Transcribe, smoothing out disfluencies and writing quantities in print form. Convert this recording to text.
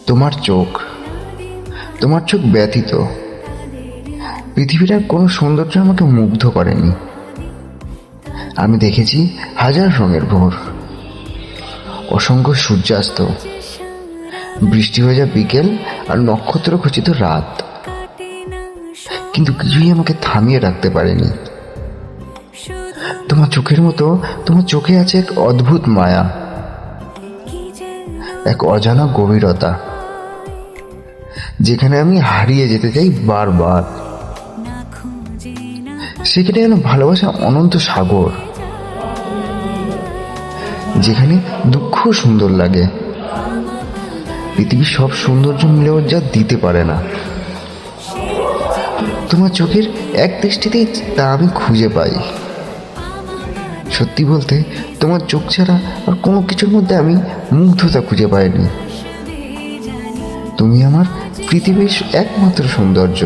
তোমার চোখ, তোমার চোখ ব্যথিত। পৃথিবীর আর কোনো সৌন্দর্য আমাকে মুগ্ধ করেনি। আমি দেখেছি হাজার রঙের ভোর, অসংখ্য সূর্যাস্ত, বৃষ্টি হয়ে যা বিকেল আর নক্ষত্র খচিত রাত, কিন্তু কিছুই আমাকে থামিয়ে রাখতে পারেনি। তোমার চোখের মতো তোমার চোখে আছে এক অদ্ভুত মায়া, এক অজানা গভীরতা, যেখানে আমি হারিয়ে যেতে চাই বারবার। সেখানে যেন ভালোবাসা অনন্ত সাগর, যেখানে দুঃখ সুন্দর লাগে, পৃথিবীর সব সৌন্দর্য মিলেও যা দিতে পারে না। তোমার চোখের এক দৃষ্টিতেই তা আমি খুঁজে পাই। সত্যি বলতে তোমার চোখ ছাড়া আর কোনো কিছুর মধ্যে আমি মুগ্ধতা খুঁজে পাইনি। তুমি আমার পৃথিবীর একমাত্র সৌন্দর্য।